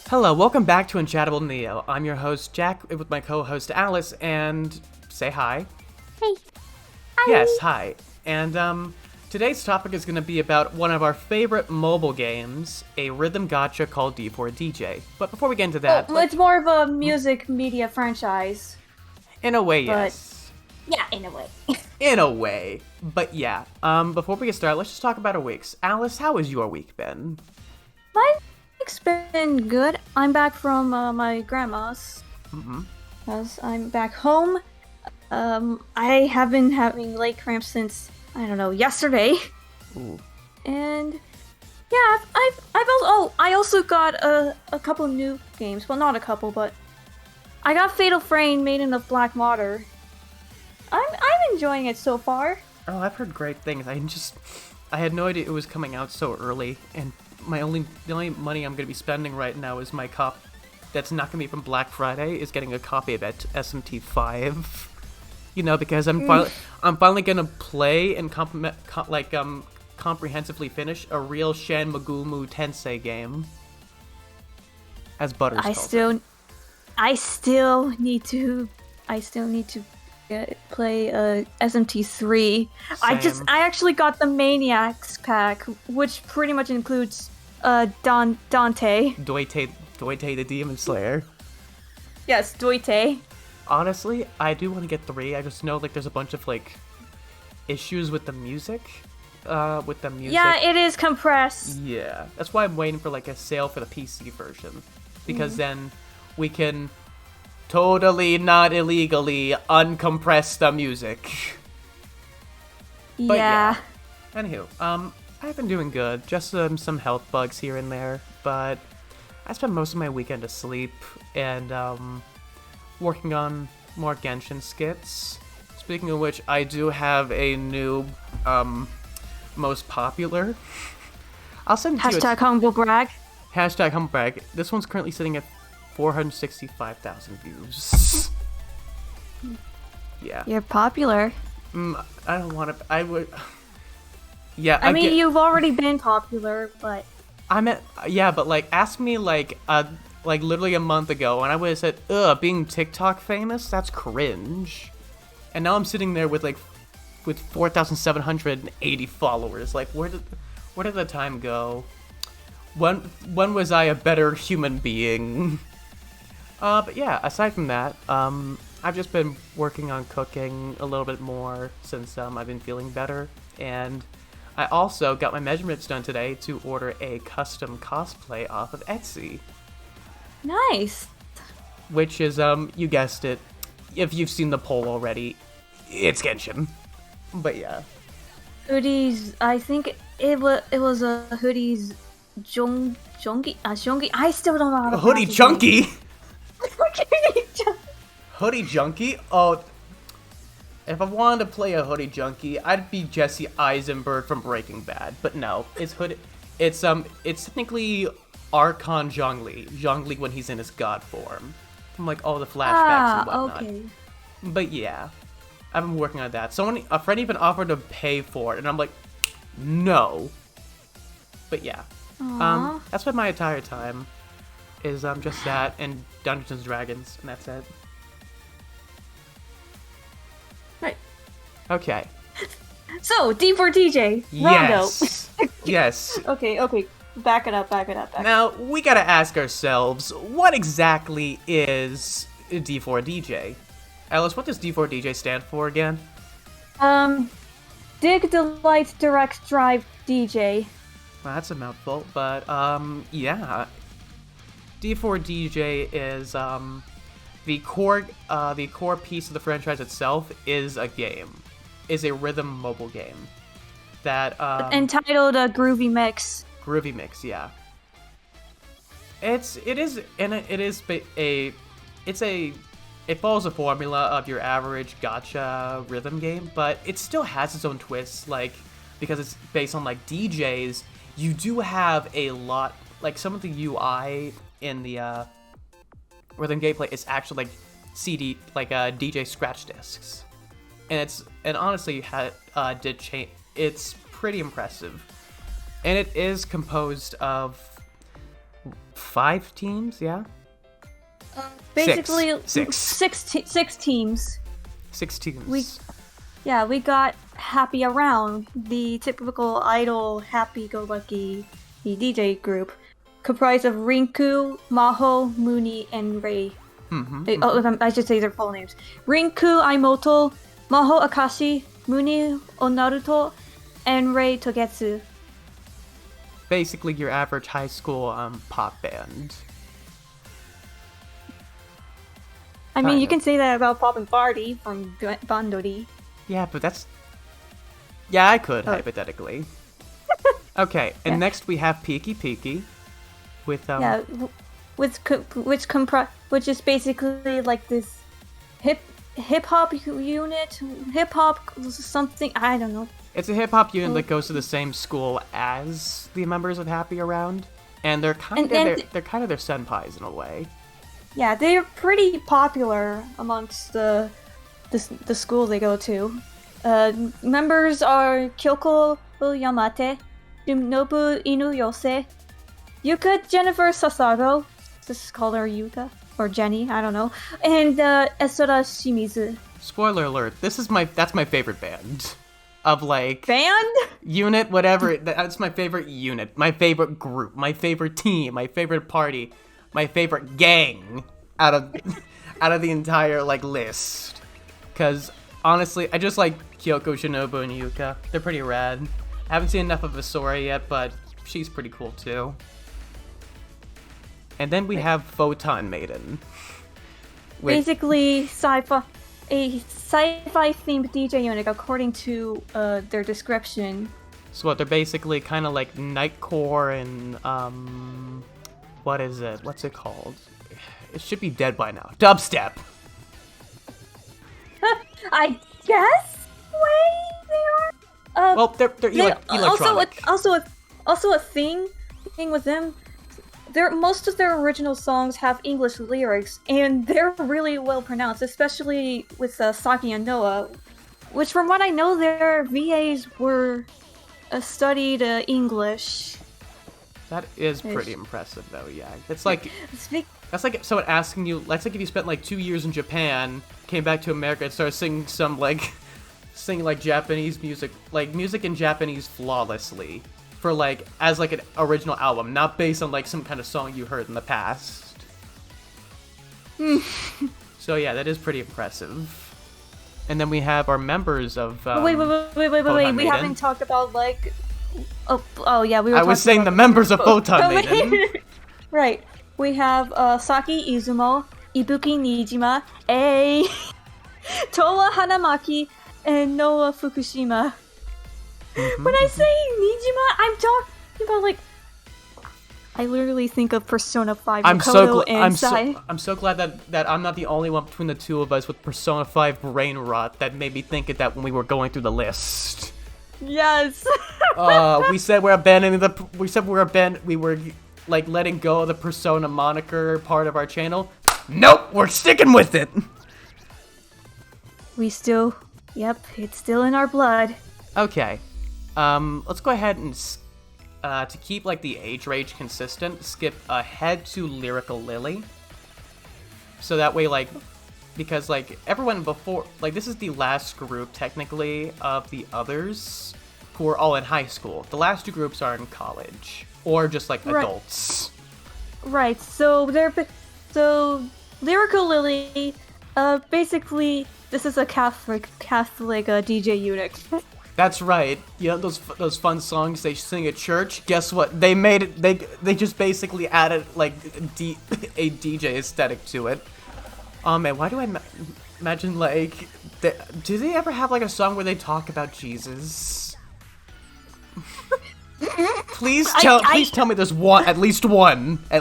Hello, welcome back to Unchatable Neo. I'm your host, Jack, with my co-host, Alice, and say hi. Hey. Hi. Yes, hi. And, today's topic is going to be about one of our favorite mobile games, a rhythm gacha called D4DJ. But before we get into that... Well, it's more of a music media franchise. In a way, but... yes. Yeah, in a way. In a way. But yeah, before we get started, let's just talk about our weeks. Alice, how has your week been? My week's been good. I'm back from my grandma's. Because I'm back home. I have been having leg cramps since, I don't know, yesterday. Ooh. And yeah, I also got a couple new games. Well, not a couple, but I got Fatal Frame Maiden of Black Water. I'm enjoying it so far. Oh, I've heard great things. I had no idea it was coming out so early, and the only money I'm going to be spending right now is my cop. That's not going to be from Black Friday. Is getting a copy of it, SMT5. You know, because I'm finally going to play and comprehensively finish a real Shan Megumi Tensei game. As Butters calls it. I still need to play SMT3. Same. I actually got the Maniacs pack, which pretty much includes Dante. Doite the Demon Slayer. Yes, Doite. Honestly, I do want to get 3. I just know there's a bunch of issues with the music. Yeah, it is compressed. Yeah, that's why I'm waiting for a sale for the PC version, because then we can totally not illegally uncompress the music. But yeah. Anywho, I've been doing good. Just some health bugs here and there, but I spent most of my weekend asleep and working on more Genshin skits. Speaking of which, I do have a new most popular. I'll send you Hashtag humble brag. Hashtag humble brag. This one's currently sitting at 465,000 views. Yeah. You're popular. I don't want to. I would. Yeah. I mean, you've already been popular, but. But ask me literally a month ago, and I would have said, "Ugh, being TikTok famous, that's cringe." And now I'm sitting there with 4,780 followers. where did the time go? When was I a better human being? But yeah, aside from that, I've just been working on cooking a little bit more since I've been feeling better, and I also got my measurements done today to order a custom cosplay off of Etsy. Nice. Which is, you guessed it, if you've seen the poll already, it's Genshin. But yeah. Hoodies, I think it was a hoodies Jongi. I still don't know how to Hoodie Chunky? pronounce Hoodie Junkie? Oh, if I wanted to play a Hoodie Junkie, I'd be Jesse Eisenberg from Breaking Bad. But no, it's technically Archon Zhongli when he's in his god form, from all the flashbacks and whatnot. Okay. But yeah, I've been working on that. A friend even offered to pay for it, and I'm like, no. But yeah, that's been my entire time. Is just that and Dungeons & Dragons, and that's it. Right. Okay. So, D4DJ, Rondo. Yes. Okay. Back it up. Now, we gotta ask ourselves, what exactly is D4DJ? Alice, what does D4DJ stand for again? Dig, Delight, Direct, Drive, DJ. Well, that's a mouthful, but, yeah. D4DJ is, the core piece of the franchise itself is a game. Is a rhythm mobile game. That, entitled Groovy Mix. Groovy Mix, yeah. It follows the formula of your average gacha rhythm game, but it still has its own twists, because it's based on DJs. You do have a lot, some of the UI in the rhythm gameplay is actually CD, DJ scratch discs, and honestly did change. It's pretty impressive. And it is composed of 5 teams, yeah? Basically, Six. Six teams. 6 teams. We got Happy Around, the typical idol happy-go-lucky DJ group, comprised of Rinku, Maho, Mooney, and Ray. I should say their full names. Rinku Aimoto, Maho Akashi, Mooney Onaruto, and Ray Togetsu. Basically your average high school pop band. I mean, you can say that about Pop and Party from Bandori. Yeah, but that's... Yeah, I could, hypothetically. Okay, and next we have Peaky with which is basically like this hip hop unit, hip hop something, I don't know. It's a hip hop unit that goes to the same school as the members of Happy Around, and they're kind of their senpais in a way. Yeah, they're pretty popular amongst the school they go to. Members are Kyoko Yamate, Nobu Inuyose, Yuka Jennifer Sasago, just call her Yuka, or Jenny, I don't know, and Esora Shimizu. Spoiler alert, that's my favorite band. Of like... Band? Unit, whatever, that's my favorite unit, my favorite group, my favorite team, my favorite party, my favorite gang out of the entire like list. Cause honestly, I just like Kyoko, Shinobu, and Yuka. They're pretty rad. I haven't seen enough of Asura yet, but she's pretty cool too. And then we have Photon Maiden. Basically, a sci-fi themed DJ unit according to their description. So what, they're basically kind of like Nightcore and what is it? What's it called? It should be dead by now. Dubstep. I guess way they are. Well, they're electronic. Also a thing with them. Most of their original songs have English lyrics, and they're really well pronounced, especially with Saki and Noah, which, from what I know, their VAs were studied English. That is pretty impressive, though. Yeah, it's like that's like someone asking you. That's like if you spent like 2 years in Japan, came back to America, and started singing Japanese music, like music in Japanese flawlessly. For like as like an original album, not based on like some kind of song you heard in the past. So yeah, that is pretty impressive. And then we have our members of wait. We haven't talked about like oh yeah, we were. I was saying the members of Photon Maiden. Right. We have Saki Izumo, Ibuki Nijima, Towa Hanamaki, and Noah Fukushima. When I say Nijima, I'm talking about like I literally think of Persona 5 Makoto and Sai. I'm so glad that I'm not the only one between the two of us with Persona 5 brain rot that made me think of that when we were going through the list. Yes. We said we were like letting go of the Persona moniker part of our channel. Nope, we're sticking with it. Yep, it's still in our blood. Okay. Let's go ahead and, to keep, like, the age range consistent, skip ahead to Lyrical Lily. So that way, like, because, like, everyone before, like, this is the last group, technically, of the others who are all in high school. The last 2 groups are in college, or just, like, adults. Right, so Lyrical Lily, basically, this is a Catholic DJ unit. That's right. You know those fun songs they sing at church? Guess what? They made it. They just basically added like a DJ aesthetic to it. Oh man, why do I imagine like? Do they ever have like a song where they talk about Jesus? Please tell me there's one, at least one. I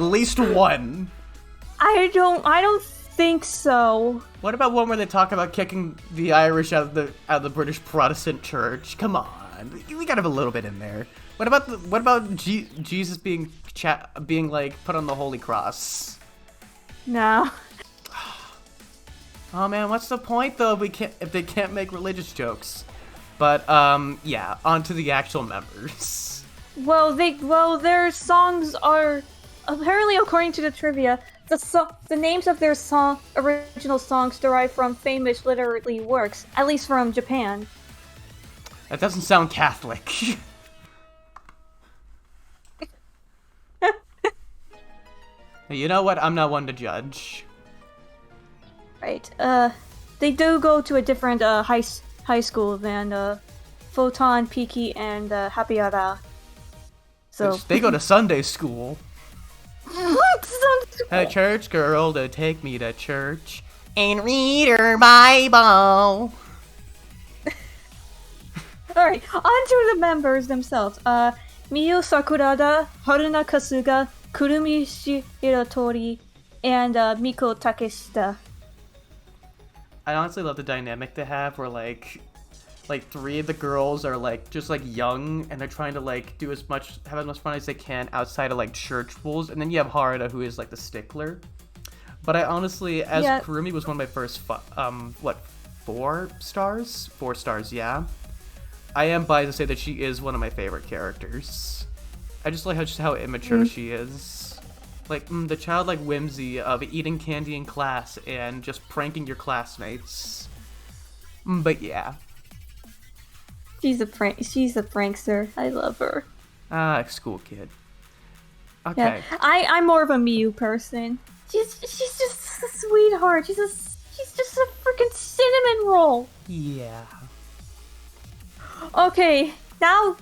don't think so. What about one where they talk about kicking the Irish out of the British Protestant Church? Come on, we gotta have a little bit in there. What about Jesus being like put on the Holy Cross? No. Oh man, what's the point though if they can't make religious jokes? But yeah, on to the actual members. their songs are apparently, according to the trivia, the names of their original songs derive from famous literary works, at least from Japan. That doesn't sound Catholic. You know what? I'm not one to judge. Right. They do go to a different high school than Photon, Peaky, and Hapiara. So They go to Sunday school. what? A church girl to take me to church and read her Bible. Alright, on to the members themselves. Miyu Sakurada, Haruna Kasuga, Kurumi Shiratori, and Miko Takeshita. I honestly love the dynamic they have where like 3 of the girls are like just like young and they're trying to like have as much fun as they can outside of like church rules, and then you have Harada who is like the stickler. But I honestly, as Kurumi was one of my first 4 stars? 4 stars, yeah. I am biased to say that she is one of my favorite characters. I just like how immature she is. Like, the childlike whimsy of eating candy in class and just pranking your classmates. But yeah. She's a prankster. I love her. School kid. Okay. Yeah, I'm more of a Miyu person. She's just a sweetheart. She's just a freaking cinnamon roll. Yeah. Okay, now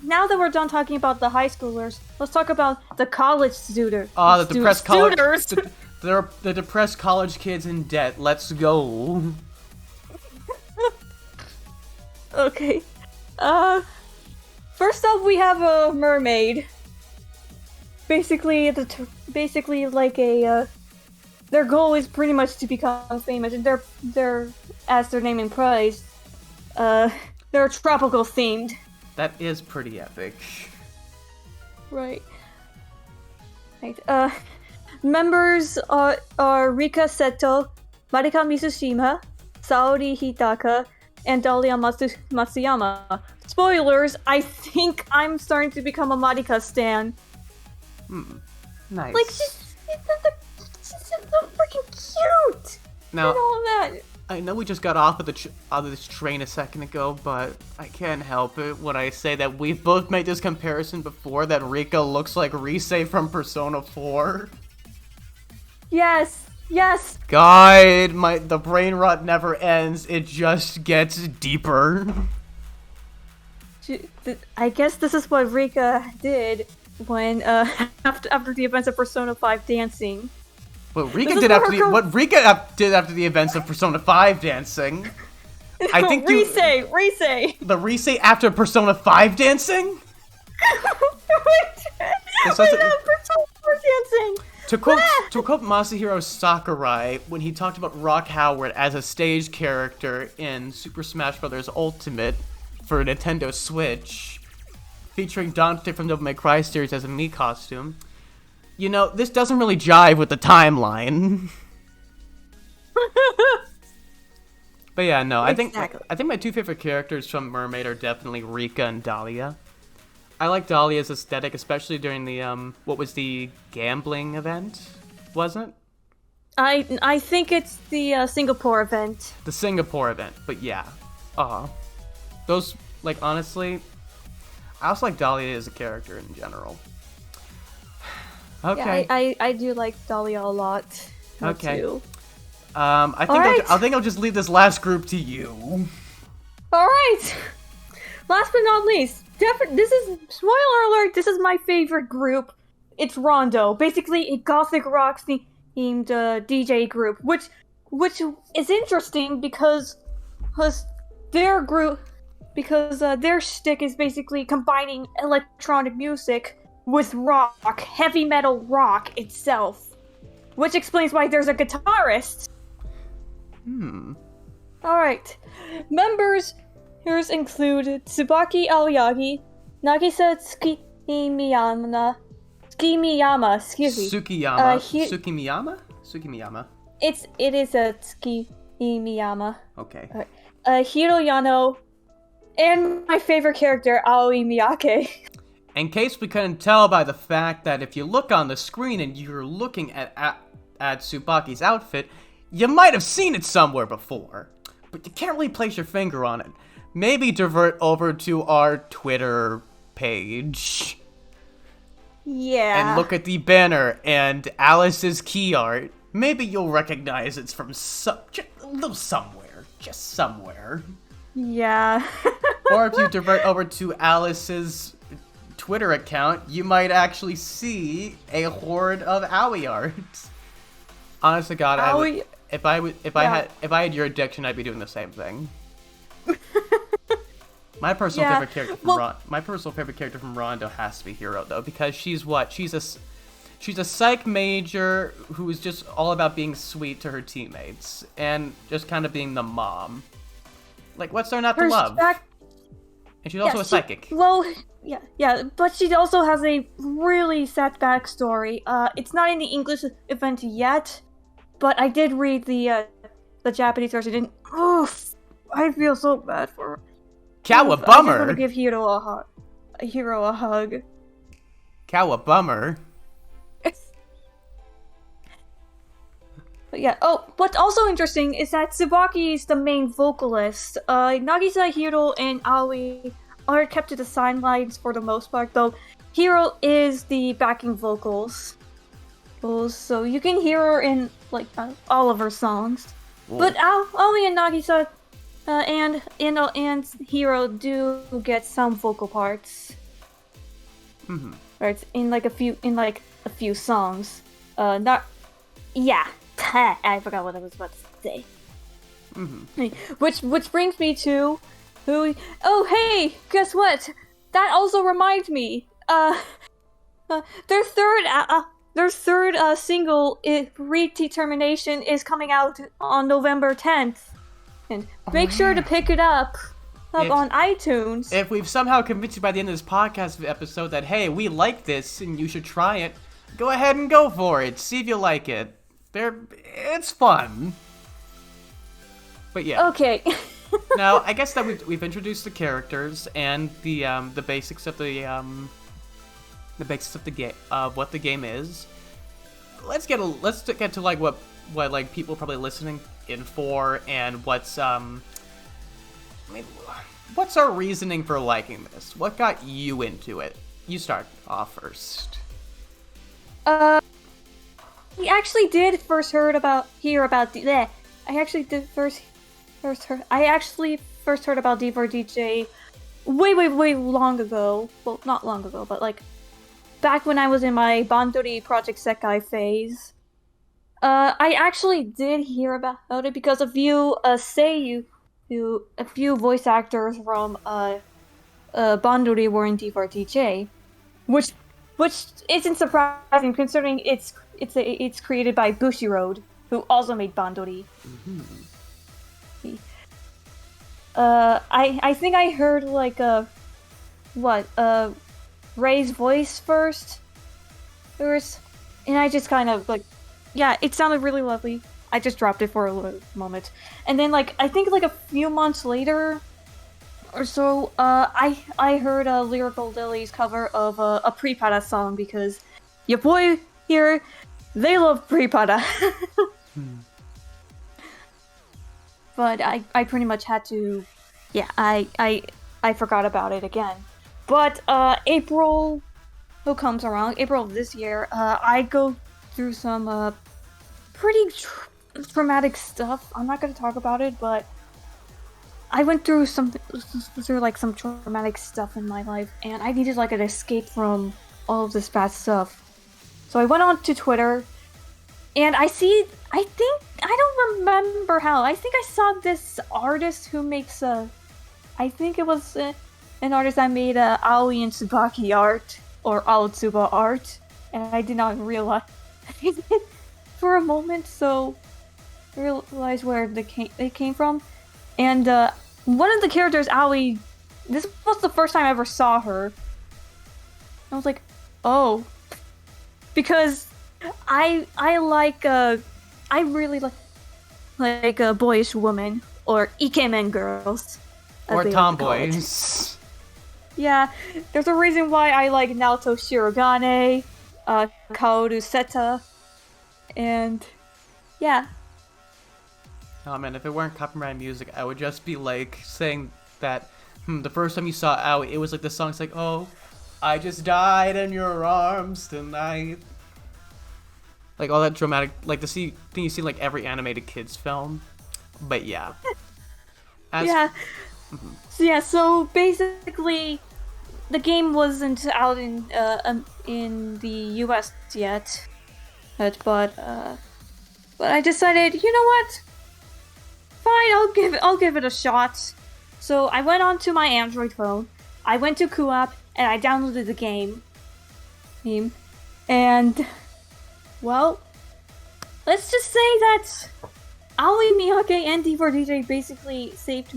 that we're done talking about the high schoolers, let's talk about the college students. The depressed college. The depressed college kids in debt. Let's go. Okay. First up, we have a mermaid. Basically, like a their goal is pretty much to become famous, and they're as their name implies, they're tropical themed. That is pretty epic. Right. Members are Rika Seto, Marika Mitsushima, Saori Hitaka, and Dahlia Matsuyama. Spoilers, I think I'm starting to become a Marika stan. Nice. Like, she's so freaking cute! Now, and all that. I know we just got off of this train a second ago, but I can't help it when I say that we've both made this comparison before, that Rika looks like Rise from Persona 4. Yes! God, the brain rot never ends, it just gets deeper. I guess this is what Rika did when, after the events of Persona 5 dancing. What Rika did after the events of Persona 5 dancing. I think Rise. The Rise after Persona 5 dancing? Persona 4 dancing. To quote Masahiro Sakurai, when he talked about Rock Howard as a stage character in Super Smash Bros. Ultimate for Nintendo Switch, featuring Dante from Devil May Cry series as a Mii costume, you know, this doesn't really jive with the timeline. But yeah, no, Exactly. I think my 2 favorite characters from Mermaid are definitely Rika and Dahlia. I like Dahlia's aesthetic, especially during the what was the gambling event? Wasn't? I think it's the Singapore event. The Singapore event, but yeah. Those, like, honestly, I also like Dahlia as a character in general. Okay. Yeah, I do like Dahlia a lot. Okay. Too. I think I'll just leave this last group to you. All right. Last but not least, this is spoiler alert. This is my favorite group. It's Rondo, basically a gothic rock themed DJ group, which is interesting because their shtick is basically combining electronic music with rock, heavy metal rock itself, which explains why there's a guitarist. Alright. Members include Tsubaki Aoyagi, Nagisa Tsukimiyama, excuse me. Tsukimiyama? It is a Tsukimiyama. Okay. Hiro Yano, and my favorite character, Aoi Miyake. in case we couldn't tell by the fact that if you look on the screen and you're looking at Tsubaki's outfit, you might have seen it somewhere before, but you can't really place your finger on it. Maybe divert over to our Twitter page. Yeah. And look at the banner and Alice's key art. Maybe you'll recognize it's from somewhere. Just somewhere. Yeah. Or if you divert over to Alice's Twitter account, you might actually see a horde of Aoi art. Honest to God, if I had your addiction, I'd be doing the same thing. My personal favorite character from Rondo has to be Heyo, though, because she's a psych major who is just all about being sweet to her teammates and just kind of being the mom. Like, what's there not to love? And she's also a psychic. Yeah, but she also has a really sad backstory. It's not in the English event yet, but I did read the Japanese version, and I feel so bad for her. Cow, a bummer. I just want to give Heyo a hug. Cow, a bummer. But yeah. Oh, what's also interesting is that Tsubaki is the main vocalist. Nagisa, Heyo, and Aoi are kept to the sidelines for the most part, though Heyo is the backing vocals. So you can hear her in all of her songs. Whoa. But Aoi and Nagisa and Heyo do get some vocal parts. Mm-hmm. Right, in a few songs. I forgot what I was about to say. Mm-hmm. Which brings me to hey, guess what? That also reminds me. Their third single, Redetermination, is coming out on November 10th. And make sure to pick it up on iTunes. If we've somehow convinced you by the end of this podcast episode that, hey, we like this and you should try it, go ahead and go for it. See if you like it. It's fun. But yeah. Okay. Now, I guess that we've introduced the characters and the basics of the game, what the game is. Let's get to like what like people are probably listening in for, and what's our reasoning for liking this? What got you into it? You start off first. We actually did first hear about I actually first heard about D4DJ way long ago. Well, not long ago, but like back when I was in my Bandori Project Sekai phase. I actually did hear about it because a few a few voice actors from Bandori were in D4DJ, which isn't surprising considering it's created by Bushiroad, who also made Bandori. Mm-hmm. I think I heard Ray's voice first, and I just kind of it sounded really lovely. I just dropped it for a moment, and then I think a few months later or so, I heard Lyrical Lily's cover of a Prepada song because your boy here, they love Prepada. But I pretty much had to, I forgot about it again. But April, who comes around, April of this year, I go through some pretty traumatic stuff. I'm not going to talk about it, but I went through some traumatic stuff in my life, and I needed an escape from all of this bad stuff. So I went on to Twitter, and I don't remember how. I think I saw this artist who makes I think it was an artist that made Aoi and Tsubaki art, or Aotsuba art, and I did not realize for a moment, so I realized where they came from. And one of the characters, Aoi, this was the first time I ever saw her. I was like, oh. Because I really like a boyish woman, or ikemen girls. Or tomboys. Yeah, there's a reason why I like Naoto Shirogane, Kaoru Seta, and yeah. Oh man, if it weren't copyright music, I would just be like saying that the first time you saw Out, it was like the song's like, oh, I just died in your arms tonight. Like all that dramatic, like the thing you see in, like every animated kids film. But yeah. Yeah. So basically, the game wasn't out in the U.S. yet, but I decided, you know what? Fine, I'll give it a shot. So I went onto my Android phone. I went to Co-op and I downloaded the game. And well, let's just say that Aoi Miyake and D4DJ basically saved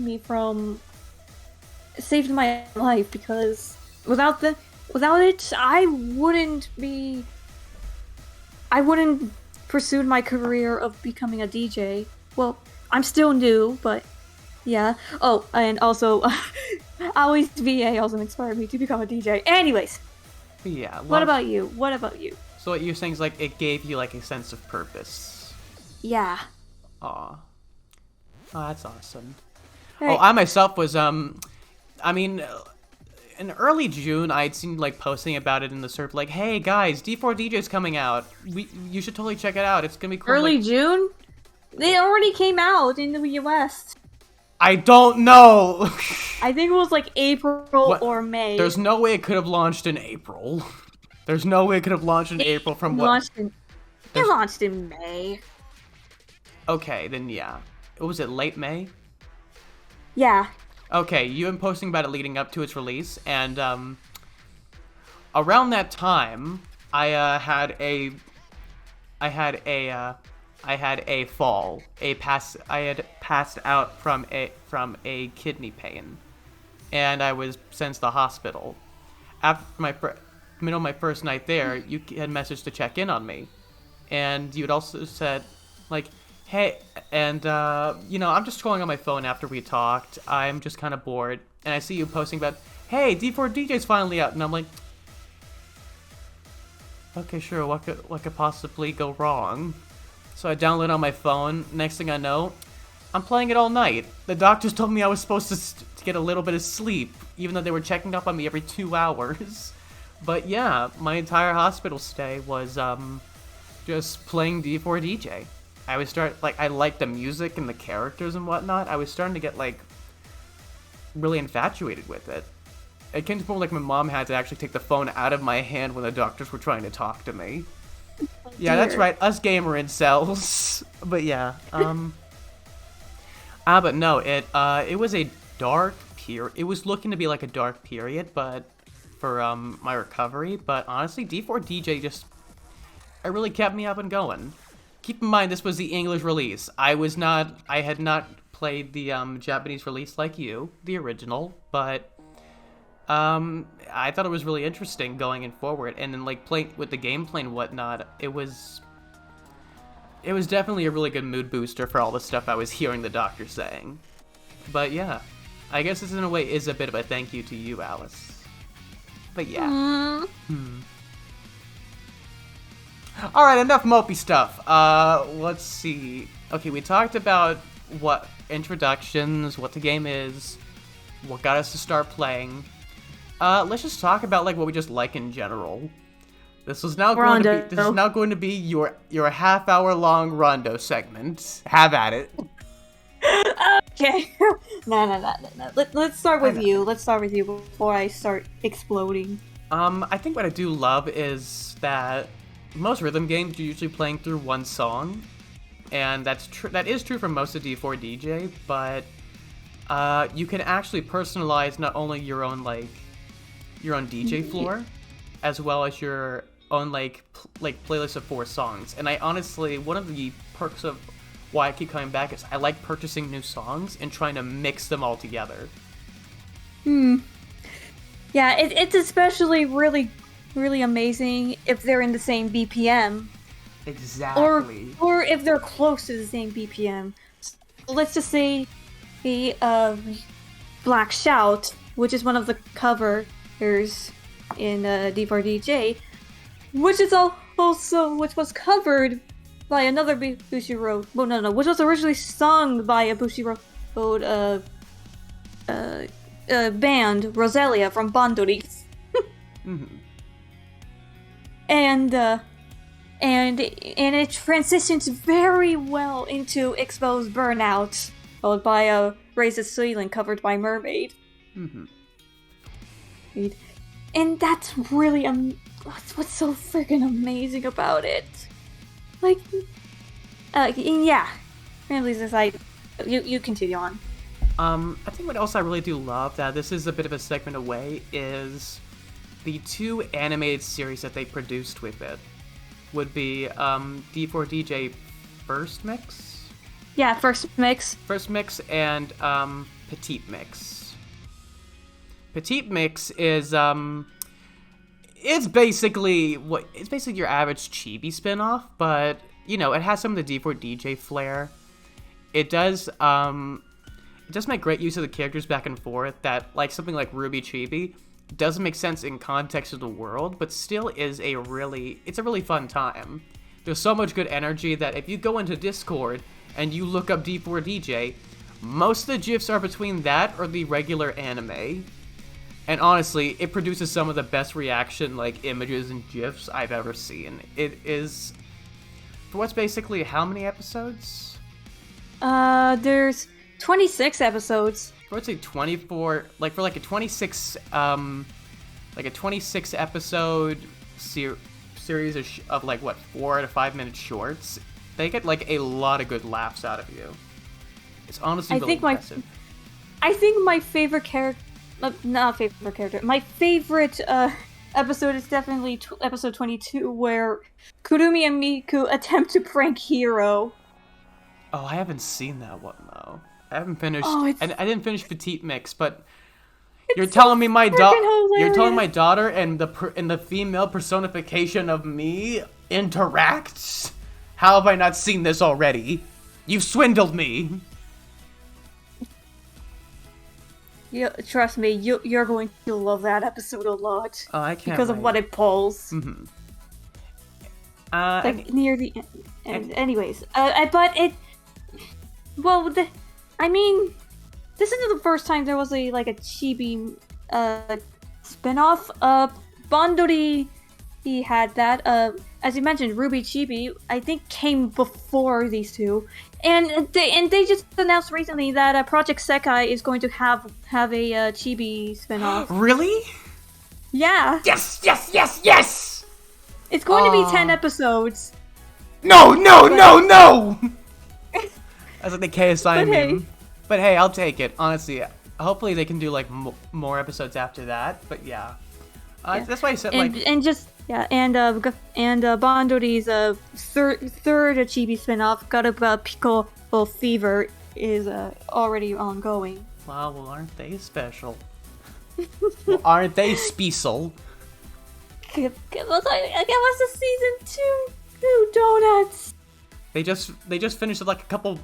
my life, because without it, I wouldn't pursued my career of becoming a DJ. Well, I'm still new, but yeah. Oh, and also, Aoi's VA also inspired me to become a DJ. Anyways, Yeah. Well, what about you? What about you? So what you're saying is like it gave you like a sense of purpose. Yeah. Aw. Oh, that's awesome. Hey. Oh, I myself was I mean, in early June, I'd seen like posting about it in the server, like, "Hey guys, D4DJ's coming out. You should totally check it out. It's gonna be cool." Early like, June? They already came out in the US. I don't know. I think it was like April or May. There's no way it could have launched in April. There's no way it could have launched in April from what? It launched in May. Okay, then yeah. What was it, late May? Yeah. Okay, you've been posting about it leading up to its release, and around that time, I had passed out from a kidney pain, and I was sent to the hospital. After middle of my first night there, you had messaged to check in on me, and you had also said, like, hey, and I'm just scrolling on my phone after we talked. I'm just kind of bored, and I see you posting about, hey, D4DJ's finally out, and I'm like, okay, sure, what could possibly go wrong? So I download it on my phone. Next thing I know, I'm playing it all night. The doctors told me I was supposed to get a little bit of sleep, even though they were checking up on me every 2 hours. But yeah, my entire hospital stay was just playing D4DJ. I liked the music and the characters and whatnot. I was starting to get like really infatuated with it. It came to the point like my mom had to actually take the phone out of my hand when the doctors were trying to talk to me. Oh, yeah, that's right, us gamer incels. But yeah, but no, it was a dark period. It was looking to be like a dark period, but for my recovery. But honestly, D4DJ it really kept me up and going. Keep in mind, this was the English release. I had not played the Japanese release like you, the original, but I thought it was really interesting going in forward, and then like playing with the gameplay and whatnot. It was definitely a really good mood booster for all the stuff I was hearing the doctor saying. But yeah, I guess this in a way is a bit of a thank you to you, Alice. But yeah. Alright, enough mopey stuff. Let's see. Okay, we talked about what introductions, what the game is, what got us to start playing. Let's just talk about like what we just like in general. This is now going to be your half-hour long Rondo segment. Have at it. Okay. No. Let's start with you. Let's start with you before I start exploding. I think what I do love is that most rhythm games you're usually playing through one song, and that is true for most of D4DJ, but you can actually personalize not only your own DJ floor, as well as your own playlist of 4 songs. And I honestly, one of the perks of why I keep coming back is I like purchasing new songs and trying to mix them all together. Yeah, it's especially really, really amazing if they're in the same BPM. Exactly. Or if they're close to the same BPM. So let's just say the Black Shout which is one of the covers in D4DJ, which was covered by another Bushiroad. Well, no, which was originally sung by a Bushiroad band, Rosalia from Bandori. Mm-hmm. And it transitions very well into Exposed Burnout, followed by a Raise the Ceiling covered by Mermaid. Mm-hmm. And that's really that's what's so freaking amazing about it. Like, yeah. Families aside, you continue on. I think what else I really do love, that this is a bit of a segment away, is the 2 animated series that they produced with it. Would be D4DJ First Mix? Yeah, First Mix. First Mix and Petite Mix. Petite Mix is it's basically your average chibi spinoff, but you know, it has some of the D4DJ flair. It does make great use of the characters back and forth, that like something like Ruby Chibi doesn't make sense in context of the world, but still is a really fun time. There's so much good energy that if you go into Discord and you look up D4DJ, most of the GIFs are between that or the regular anime. And honestly, it produces some of the best reaction like images and GIFs I've ever seen. It is, for what's basically how many episodes? There's 26 episodes. I would say 24, like for like a 26 episode series of like what, 4 to 5 minute shorts. They get like a lot of good laughs out of you. It's honestly really impressive. I think my favorite character, my favorite episode is definitely episode 22, where Kurumi and Miku attempt to prank Hero. Oh, I haven't seen that one though. I haven't finished. I didn't finish Petite Mix, but you're telling me my daughter and the female personification of me interacts? How have I not seen this already? You've swindled me. Yeah, trust me, you're going to love that episode a lot. Oh, I can't. Because of what it pulls. Mm-hmm. Near the end. Anyways, but it. Well, I mean, this isn't the first time there was a chibi spin-off. Bandori, he had that. As you mentioned, Ruby Chibi, I think came before these two, and they just announced recently that Project Sekai is going to have a chibi spin-off. Really? Yeah. Yes! It's going to be 10 episodes. No! That's like the KSI meme. But hey, I'll take it. Honestly, hopefully they can do like more episodes after that. But yeah, that's why I said Bandori's third chibi spinoff, Garuba Pico Fever, is already ongoing. Wow, well, aren't they special? Well, aren't they special? Give us a season 2 donuts. They just finished it like a couple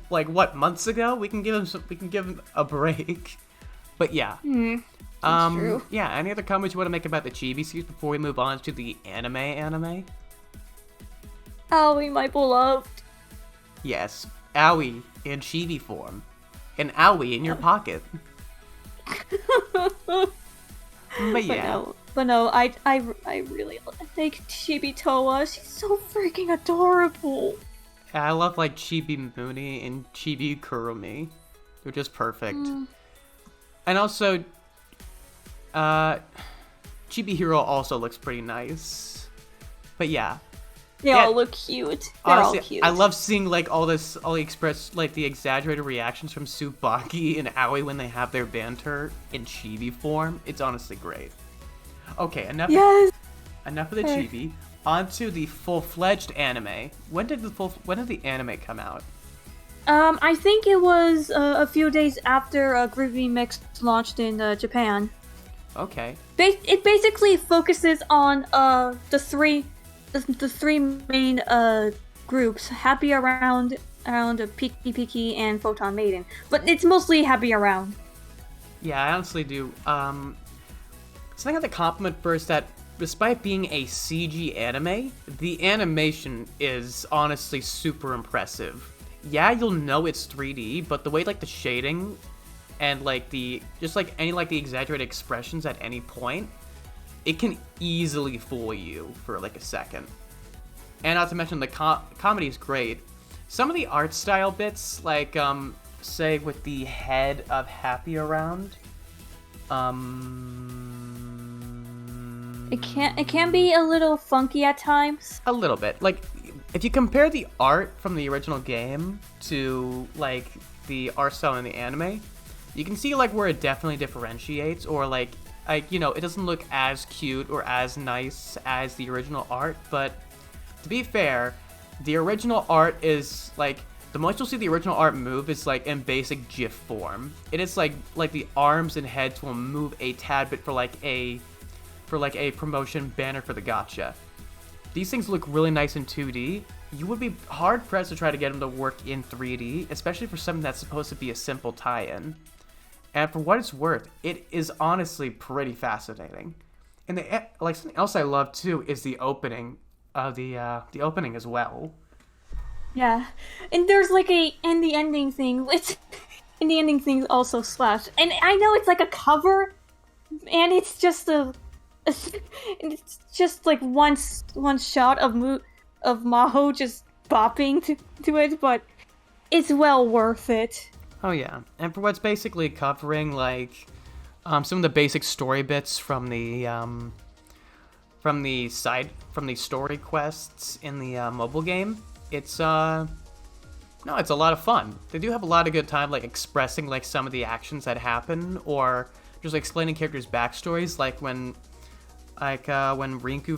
months ago. We can give them a break. But yeah. That's true. Yeah, any other comments you want to make about the chibi series before we move on to the anime? Aoi, my beloved. Yes, Aoi in chibi form. And Aoi in your pocket. But yeah. But no, I really like Chibi Toa. She's so freaking adorable. I love like Chibi Mooney and Chibi Kurumi. They're just perfect. And also, Chibi Hero also looks pretty nice. But yeah. They all look cute. They're all cute. I love seeing like all the exaggerated reactions from Tsubaki and Aoi when they have their banter in chibi form. It's honestly great. Okay, enough of the chibi. On to the full-fledged anime. When did the anime come out? I think it was a few days after Groovy Mix launched in Japan. Okay. It basically focuses on the three main groups: Happy Around Peaky, and Photon Maiden. But it's mostly Happy Around. Yeah, I honestly do. Something I have to compliment first that despite being a CG anime, the animation is honestly super impressive. Yeah, you'll know it's 3D, but the way like the shading and like the just like any like the exaggerated expressions at any point, it can easily fool you for like a second. And not to mention the comedy is great. Some of the art style bits, like say with the head of Happy around, It can be a little funky at times. a little bit. Like if you compare the art from the original game to like the art style in the anime, you can see like where it definitely differentiates, or like you know, it doesn't look as cute or as nice as the original art. But to be fair, the original art is like the most you'll see the original art move is like in basic GIF form. It is like the arms and heads will move a tad bit for like a promotion banner for the gacha. These things look really nice in 2D. You would be hard pressed to try to get them to work in 3D, especially for something that's supposed to be a simple tie-in. And for what it's worth, it is honestly pretty fascinating. And like something else I love too is the opening of the opening as well. Yeah, and there's like and the ending thing. It's and the ending thing also slash. And I know it's like a cover, and it's just it's just like one shot of Maho just bopping to it, but it's well worth it. Oh yeah, and for what's basically covering like some of the basic story bits from the story quests in the mobile game, it's a lot of fun. They do have a lot of good time like expressing like some of the actions that happen, or just like, explaining characters' backstories, like when Rinku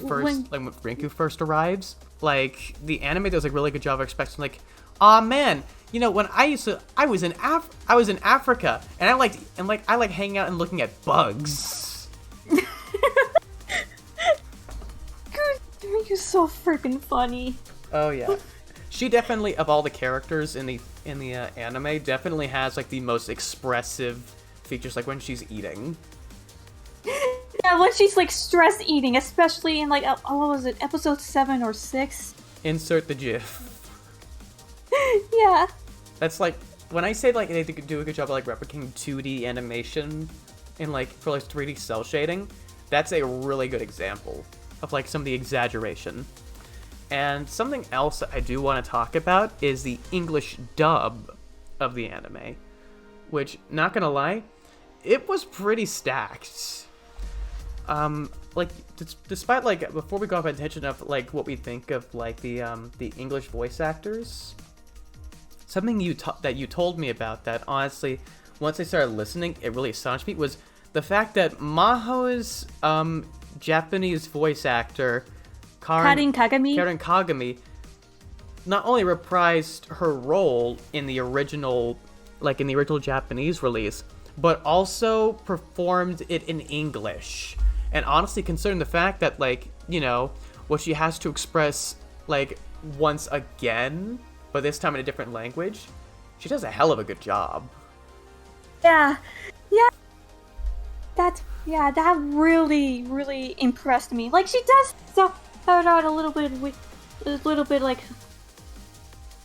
first arrives. Like the anime does a really good job of expressing like, aw man, you know, when I was in Africa, and I like hanging out and looking at bugs. You're so freaking funny. Oh yeah, she definitely, of all the characters in the anime, definitely has like the most expressive features, like when she's eating. Yeah, when she's like stress eating, especially in like what was it, episode 7 or 6? Insert the GIF. Yeah. That's like when I say like they do a good job of like replicating 2D animation in like for like 3D cell shading. That's a really good example of like some of the exaggeration. And something else that I do want to talk about is the English dub of the anime, which, not gonna lie, it was pretty stacked. Like despite like, before we go off on attention of like what we think of like the English voice actors, something that you told me about that honestly, once I started listening, it really astonished me, was the fact that Maho's Japanese voice actor Karen Kagami not only reprised her role in the original Japanese release, but also performed it in English. And honestly, considering the fact that, like, you know, what she has to express, like, once again, but this time in a different language, she does a hell of a good job. Yeah. That really, really impressed me. Like, she does start out a little bit like,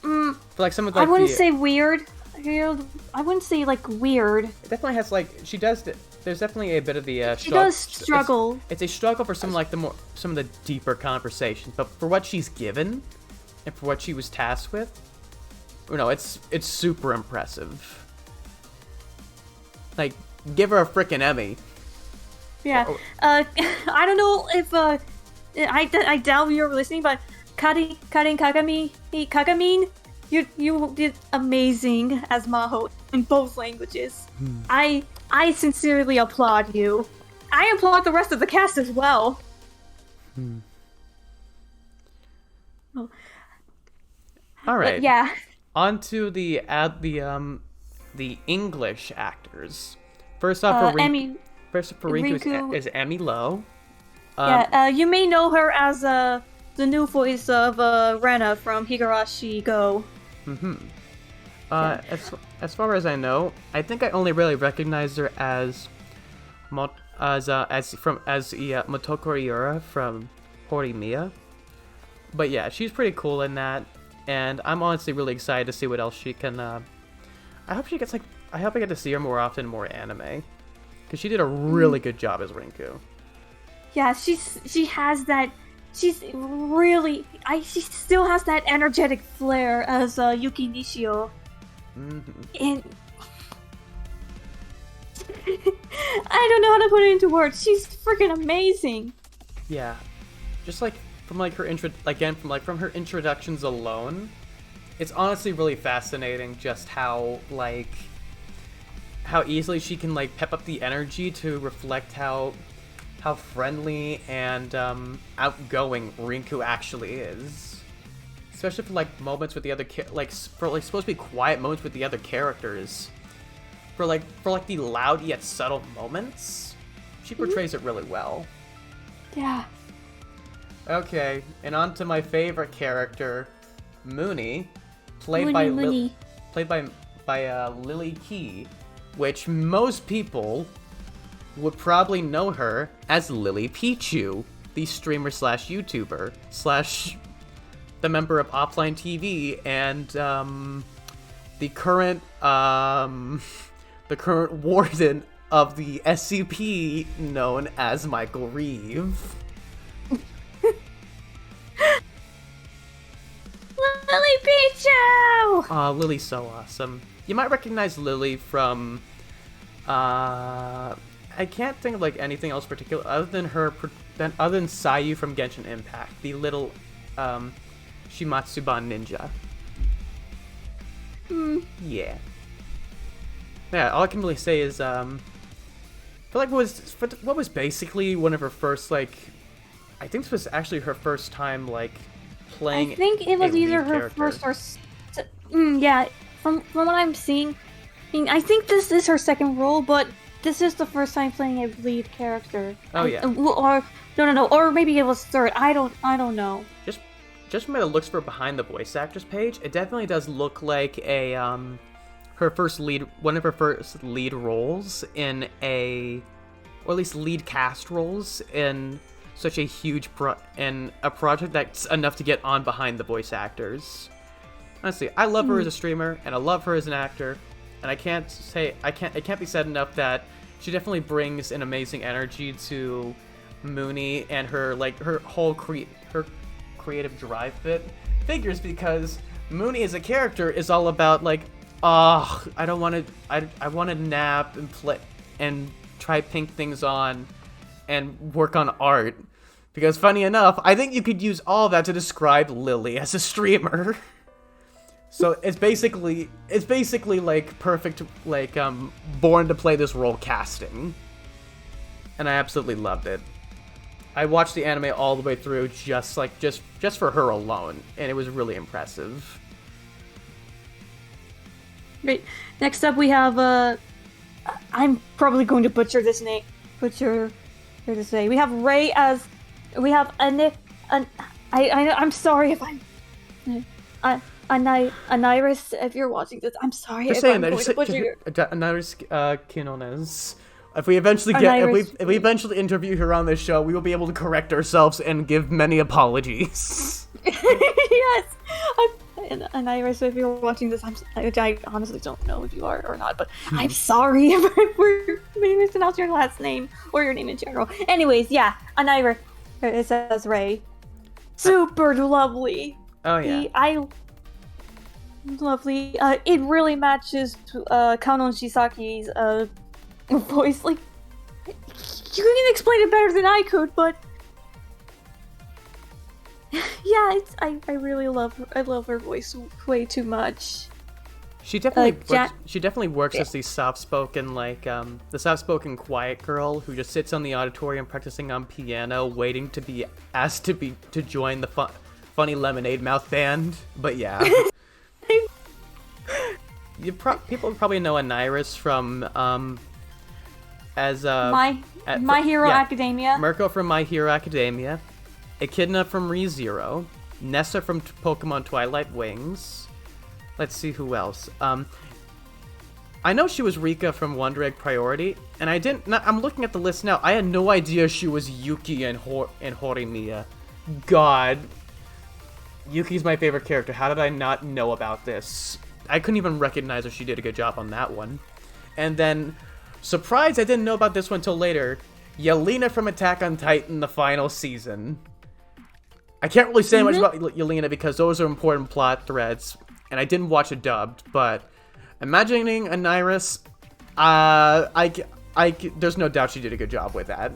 For like some of like, I wouldn't say weird. I wouldn't say like weird. It definitely has like, she does. There's definitely a bit of the. She does struggle. It's a struggle for some of the deeper conversations, but for what she's given, and for what she was tasked with, you know, it's super impressive. Like, give her a frickin' Emmy. Yeah. I don't know if I doubt you're listening, but Kagamin, you did amazing as Maho in both languages. I sincerely applaud you. I applaud the rest of the cast as well. All right. But yeah. On to the English actors. First off, for Rinku is Emmy Lowe. You may know her as the new voice of Rena from Higurashi Go. As far as I know, I think I only really recognized her as Motoko Iura from Horimiya. But yeah, she's pretty cool in that, and I'm honestly really excited to see what else she can. I hope she gets I hope I get to see her more often, more anime, because she did a really good job as Rinku. Yeah, she has that. She still has that energetic flair as Yuki Nishio. And I don't know how to put it into words. She's freaking amazing. Yeah, just from her her introductions alone, it's honestly really fascinating just how easily she can pep up the energy to reflect how friendly and outgoing Rinku actually is. Especially for moments with the other supposed to be quiet moments with the other characters. For the loud yet subtle moments, she portrays it really well. Yeah. Okay, and on to my favorite character, Mooney, played Mooney. by Lily Key, which most people would probably know her as Lily Pichu, the streamer slash YouTuber slash the member of Offline TV and the current warden of the SCP known as Michael Reeve. Lily Pichu! Lily's so awesome. You might recognize Lily from I can't think of anything else particular other than Sayu from Genshin Impact, the little Shimatsuban ninja. Yeah. Yeah, all I can really say is I feel like what was basically one of her first I think this was actually her first time playing. I think it was either her first or yeah, from what I'm seeing, I think this is her second role, but this is the first time playing a lead character. Oh yeah. Or no, or maybe it was third. I don't know. Just from the looks for behind the voice actors page, it definitely does look like one of her first lead roles or at least lead cast roles in such a huge a project that's enough to get on behind the voice actors. Honestly, I love her as a streamer, and I love her as an actor, and it can't be said enough that she definitely brings an amazing energy to Mooney and her whole creative drive figures, because Mooney as a character is all about I want to nap and play and try pink things on and work on art, because funny enough, I think you could use all of that to describe Lily as a streamer. So it's basically perfect born to play this role casting, and I absolutely loved it. I watched the anime all the way through just for her alone, and it was really impressive. Great. Next up, we have I'm probably going to butcher this name. We have Ray as. We have I'm sorry if I'm. Aniris, if you're watching this, I'm sorry if I'm going to butcher your... Aniris Quinones. If we eventually interview her on this show, we will be able to correct ourselves and give many apologies. Yes. Aniris, if you're watching this, I honestly don't know if you are or not, but I'm sorry if we're mispronouncing your last name or your name in general. Anyways, yeah, Aniris, it says Ray. Super lovely. Oh yeah. Lovely. It really matches Kanon Shisaki's voice. You can explain it better than I could, but yeah, I really love her. I love her voice way too much. She definitely works as the soft-spoken the soft-spoken quiet girl who just sits on the auditorium practicing on piano, waiting to be asked to join the funny lemonade mouth band. But yeah. People probably know Aniris from My Hero Academia. Mirko from My Hero Academia, Echidna from ReZero, Nessa from Pokemon Twilight Wings, Let's see who else. I know she was Rika from Wonder Egg Priority, and I'm looking at the list now. I had no idea she was Yuki and Horimiya. God. Yuki's my favorite character. How did I not know about this? I couldn't even recognize her. She did a good job on that one. And then, surprised I didn't know about this one until later. Yelena from Attack on Titan, the final season. I can't really say much about Yelena because those are important plot threads, and I didn't watch it dubbed, but imagining Aniris, there's no doubt she did a good job with that.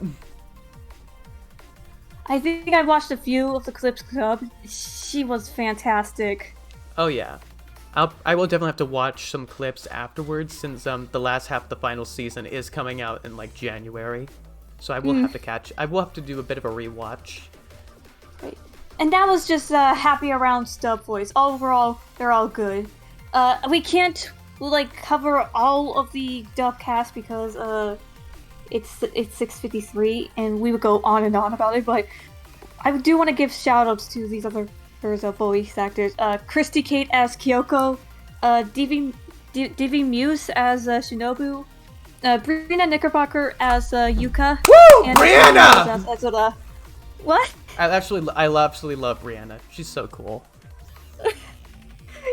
I think I watched a few of the clips dubbed. She was fantastic. Oh yeah. I will definitely have to watch some clips afterwards since the last half of the final season is coming out in like January. So I will have to do a bit of a rewatch. Right. And that was just Happy Around Stub Voice. Overall, they're all good. We can't cover all of the dub cast because it's 6:53 and we would go on and on about it, but I do want to give shoutouts to these other voice actors. Christy Kate as Kyoko, Divi Muse as Shinobu, Brianna Knickerbocker as Yuka. Woo! And Brianna! What? I absolutely love Brianna. She's so cool.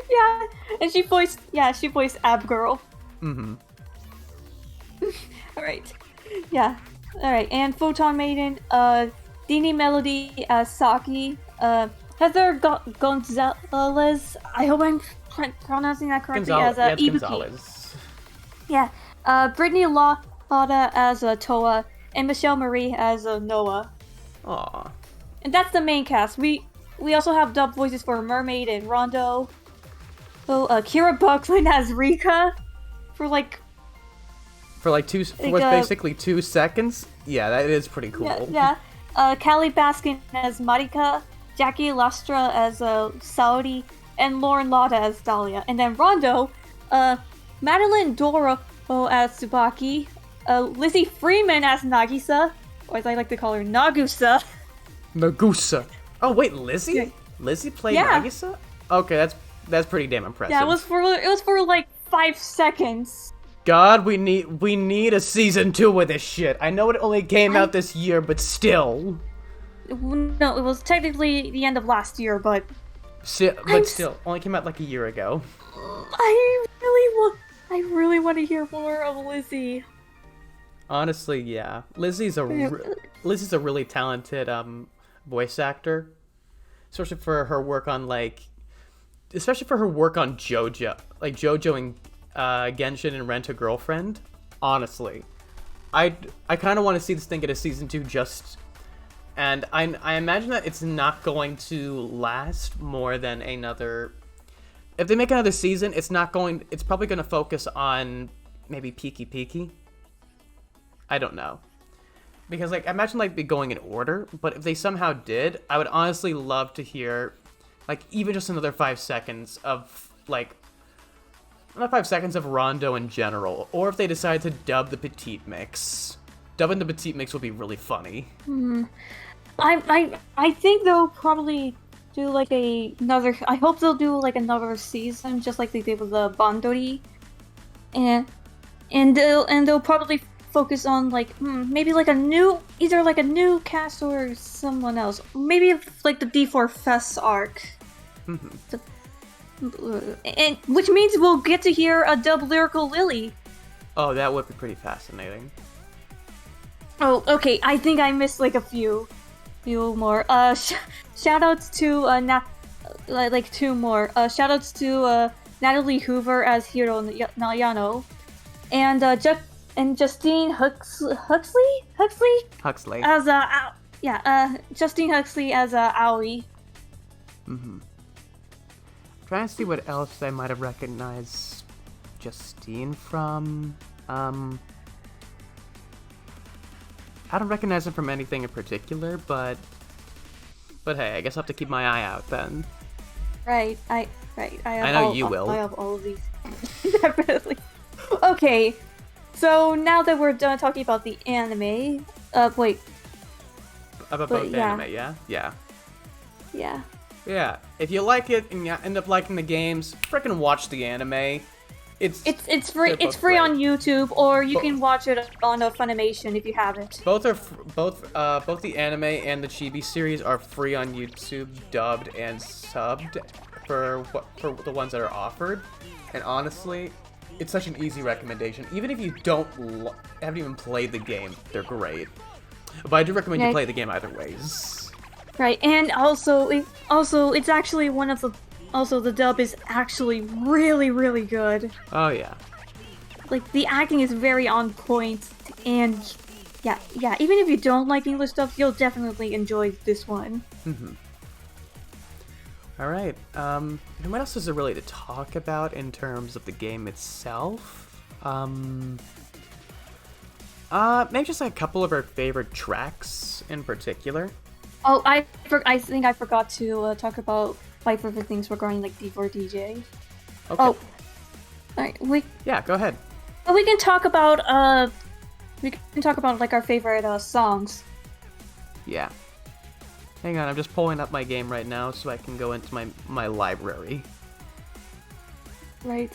Yeah, and she voiced Ab Girl. Mm-hmm. Alright. Yeah. Alright, and Photon Maiden, Dini Melody as Saki, Heather Gonzalez, I hope I'm pronouncing that correctly, as Ibuki. Gonzalez. Yeah. Brittany Lada as Toa, and Michelle Marie as Noah. Aww. And that's the main cast. We also have dub voices for Mermaid and Rondo. So Kira Buckland as Rika for basically 2 seconds. Yeah, that is pretty cool. Yeah. Callie Baskin as Marika, Jackie Lastra as Saudi, and Lauren Lada as Dahlia. And then Rondo, Madeline Doro as Tsubaki, Lizzie Freeman as Nagisa, or as I like to call her, Nagusa. Nagusa. Oh wait, Lizzie? Yeah. Lizzie played Nagisa? Okay, that's pretty damn impressive. Yeah, it was for like 5 seconds. God, we need a season 2 of this shit. I know it only came out this year, but still. No, it was technically the end of last year, but Still, only came out like a year ago. I really want to hear more of Lizzie. Honestly, yeah. Lizzie's a really talented voice actor, especially for her work on JoJo, like JoJo and Genshin and Rent a Girlfriend. Honestly, I kind of want to see this thing get a season 2 and I imagine that it's not going to last more than another. If they make another season, it's probably going to focus on maybe Peaky. I don't know. Because, I imagine, be going in order, but if they somehow did, I would honestly love to hear, even just another 5 seconds of, not 5 seconds of Rondo in general, or if they decide to dub the Petite Mix. Dubbing the Petite Mix will be really funny. I think they'll probably do, I hope they'll do, another season, just like they did with the Bandori. And they'll probably focus on maybe a new cast or someone else, maybe the D4 Fest arc, and which means we'll get to hear a dub Lyrical Lily. Oh, that would be pretty fascinating. Oh, okay. I think I missed a few more. Shoutouts to 2 more. Shoutouts to Natalie Hoover as Hiro Nayano, and Justine Huxley as Justine Huxley as Aoi. Trying to see what else I might have recognized Justine from. I don't recognize him from anything in particular, but hey, I guess I'll have to keep my eye out then. Right. I know you will. I have all of these. Definitely. Okay. So now that we're done talking about the anime, About both anime, yeah? Yeah. Yeah. Yeah, if you like it and you end up liking the games, freaking watch the anime. It's free. They're It's both free great. on YouTube, or you can watch it on Funimation if you have it. Both are both the anime and the chibi series are free on YouTube, dubbed and subbed for the ones that are offered. And honestly, it's such an easy recommendation. Even if you haven't even played the game, they're great. But I do recommend you play the game either ways. Right, and also it's actually one of the. Also, the dub is actually really, really good. Oh yeah. Like, the acting is very on point, and yeah, even if you don't like English stuff, you'll definitely enjoy this one. Alright, and what else is there really to talk about in terms of the game itself? Maybe just like a couple of our favorite tracks in particular. Oh, I think I forgot to talk about my favorite things regarding, like, D4DJ. Okay. Oh. Alright, Yeah, go ahead. we can talk about, like, our favorite, songs. Yeah. Hang on, I'm just pulling up my game right now so I can go into my library. Right.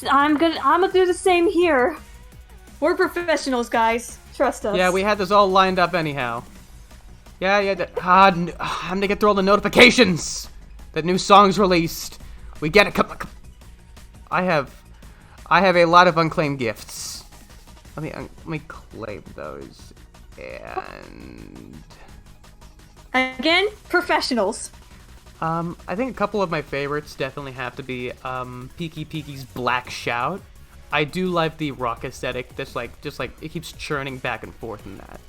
I'm gonna do the same here. We're professionals, guys. Trust us. Yeah, we had this all lined up anyhow. Yeah, I'm gonna get through all the notifications that new songs released. We get it. Come on. I have a lot of unclaimed gifts. Let me claim those. And Again, professionals. I think a couple of my favorites definitely have to be Peaky's Black Shout. I do like the rock aesthetic. Just like it keeps churning back and forth in that.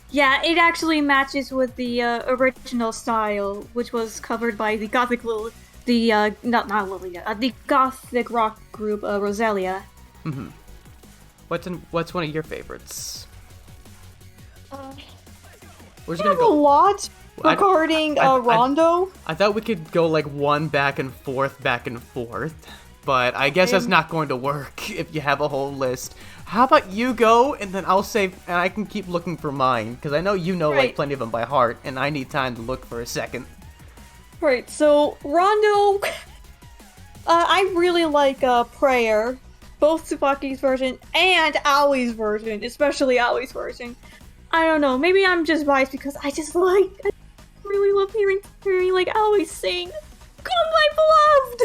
Yeah, it actually matches with the original style, which was covered by the gothic the gothic rock group Rosalia. Mm-hmm. What's one of your favorites? We're just I have gonna a go. lot regarding Rondo. I thought we could go like one back and forth, but I guess that's not going to work if you have a whole list. How about you go, and then I'll save, and I can keep looking for mine, because I know you know like plenty of them by heart, and I need time to look for a second. Right, so Rondo, I really like Prayer, both Tsubaki's version and Aoi's version, especially Aoi's version. I don't know, maybe I'm just biased because I really love hearing like Aoi sing, "Come my beloved."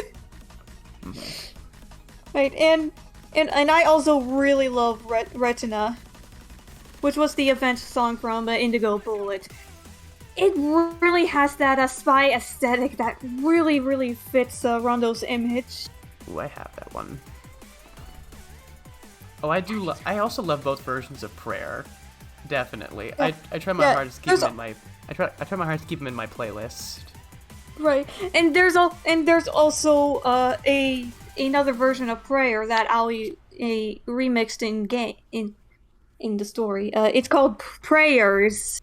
Right, and I also really love Retina, which was the event song from Indigo Bullet. It really has that spy aesthetic that really, really fits Rondo's image. Ooh, I have that one. Oh, I do. I also love both versions of Prayer. Definitely. Yeah. I try my hardest to keep them in my. I try my hardest to keep them in my playlist. Right, and there's also Another version of Prayer that Aoi remixed in the story. It's called Prayers.